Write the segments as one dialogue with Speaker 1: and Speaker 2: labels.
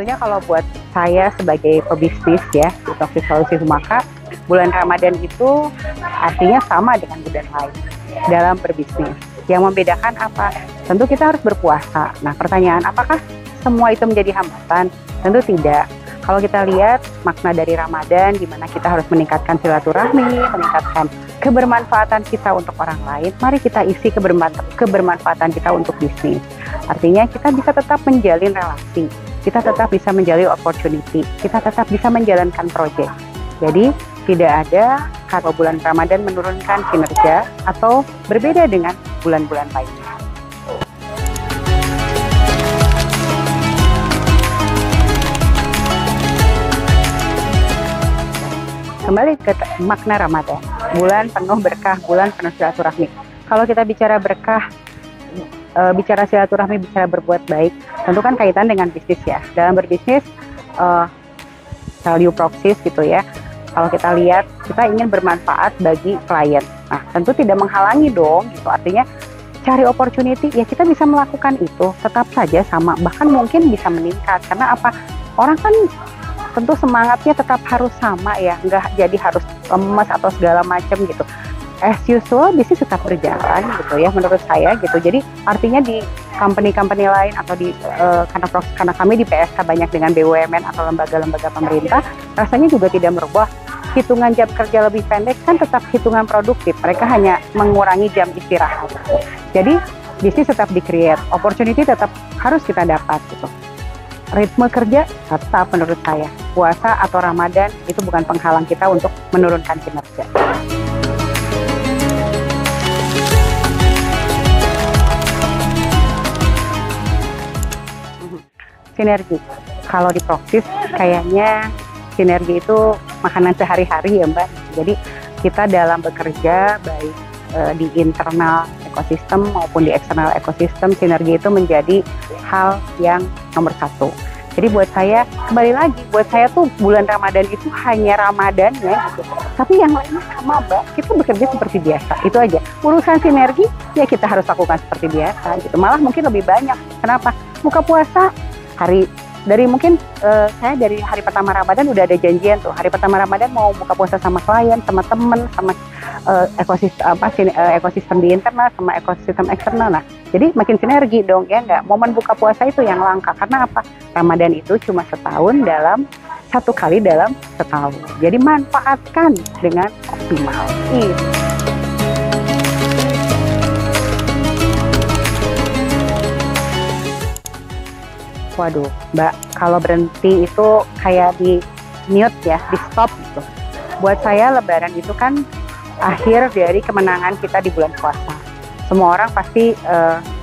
Speaker 1: tentunya kalau buat saya sebagai pebisnis ya di Toxic Solusi Humaka, bulan Ramadan itu artinya sama dengan bulan lain dalam berbisnis. Yang membedakan apa? Tentu kita harus berpuasa. Nah, pertanyaan, apakah semua itu menjadi hambatan? Tentu tidak. Kalau kita lihat makna dari Ramadan, di mana kita harus meningkatkan silaturahmi, meningkatkan kebermanfaatan kita untuk orang lain, mari kita isi kebermanfaatan kita untuk bisnis. Artinya kita bisa tetap menjalin relasi, kita tetap bisa menjalin opportunity, kita tetap bisa menjalankan proyek. Jadi tidak ada kalau bulan Ramadan menurunkan kinerja atau berbeda dengan bulan-bulan lainnya. Kembali ke makna Ramadan, bulan penuh berkah, bulan penuh silaturahmi. Kalau kita bicara berkah, bicara silaturahmi, bicara berbuat baik, tentu kan kaitan dengan bisnis ya. Dalam berbisnis, value proxis gitu ya. Kalau kita lihat, kita ingin bermanfaat bagi klien. Nah, tentu tidak menghalangi dong gitu. Artinya cari opportunity, ya kita bisa melakukan itu, tetap saja sama, bahkan mungkin bisa meningkat. Karena apa? Orang kan tentu semangatnya tetap harus sama ya, nggak jadi harus lemes atau segala macam gitu. As usual, bisnis tetap berjalan gitu ya menurut saya gitu. Jadi artinya di company-company lain atau di karena kami di PSK banyak dengan BUMN atau lembaga-lembaga pemerintah, rasanya juga tidak merubah hitungan jam kerja lebih pendek, kan tetap hitungan produktif. Mereka hanya mengurangi jam istirahat. Jadi bisnis tetap di-create, opportunity tetap harus kita dapat gitu. Ritme kerja tetap menurut saya, puasa atau Ramadan itu bukan penghalang kita untuk menurunkan kinerja. Sinergi, kalau di Proxis kayaknya sinergi itu makanan sehari-hari ya Mbak. Jadi kita dalam bekerja baik di internal ekosistem maupun di eksternal ekosistem, sinergi itu menjadi hal yang nomor satu. Jadi buat saya, kembali lagi, buat saya tuh bulan Ramadan itu hanya Ramadannya gitu. Tapi yang lainnya sama Mbak, kita bekerja seperti biasa, itu aja. Urusan sinergi, ya kita harus lakukan seperti biasa gitu. Malah mungkin lebih banyak. Kenapa? Buka puasa, mungkin saya dari hari pertama Ramadan udah ada janjian tuh. Hari pertama Ramadan mau buka puasa sama klien, sama temen, sama ekosistem di internal, sama ekosistem eksternal. Nah, jadi makin sinergi dong ya nggak? Momen buka puasa itu yang langka. Karena apa? Ramadan itu cuma satu kali dalam setahun. Jadi manfaatkan dengan optimal. Waduh, Mbak, kalau berhenti itu kayak di mute ya, di stop gitu. Buat saya Lebaran itu kan akhir dari kemenangan kita di bulan puasa. Semua orang pasti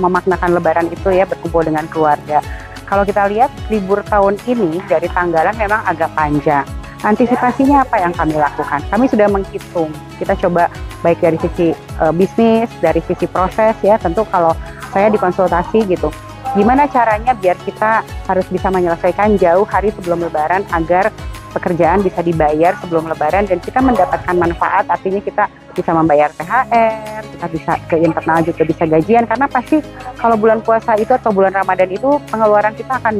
Speaker 1: memaknakan Lebaran itu ya berkumpul dengan keluarga. Kalau kita lihat libur tahun ini dari tanggalan memang agak panjang. Antisipasinya apa yang kami lakukan? Kami sudah menghitung. Kita coba baik dari sisi bisnis, dari sisi proses ya. Tentu kalau saya dikonsultasi gitu, gimana caranya biar kita harus bisa menyelesaikan jauh hari sebelum Lebaran agar pekerjaan bisa dibayar sebelum Lebaran dan kita mendapatkan manfaat, artinya kita bisa membayar THR, kita bisa ke internal juga bisa gajian, karena pasti kalau bulan puasa itu atau bulan Ramadan itu pengeluaran kita akan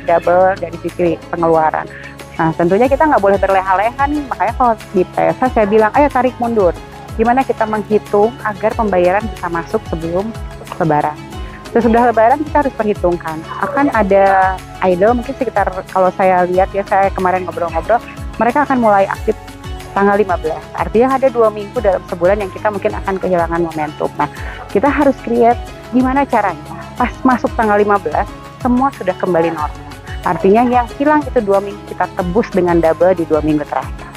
Speaker 1: double dari sisi pengeluaran. Nah tentunya kita nggak boleh berleha-leha nih, makanya kalau di PSA saya bilang ayo tarik mundur, gimana kita menghitung agar pembayaran bisa masuk sebelum Lebaran. Sesudah Lebaran kita harus perhitungkan, akan ada idle mungkin sekitar, kalau saya lihat ya, saya kemarin ngobrol-ngobrol, mereka akan mulai aktif tanggal 15, artinya ada 2 minggu dalam sebulan yang kita mungkin akan kehilangan momentum. Nah kita harus create gimana caranya, pas masuk tanggal 15 semua sudah kembali normal, artinya yang hilang itu 2 minggu kita tebus dengan double di 2 minggu terakhir.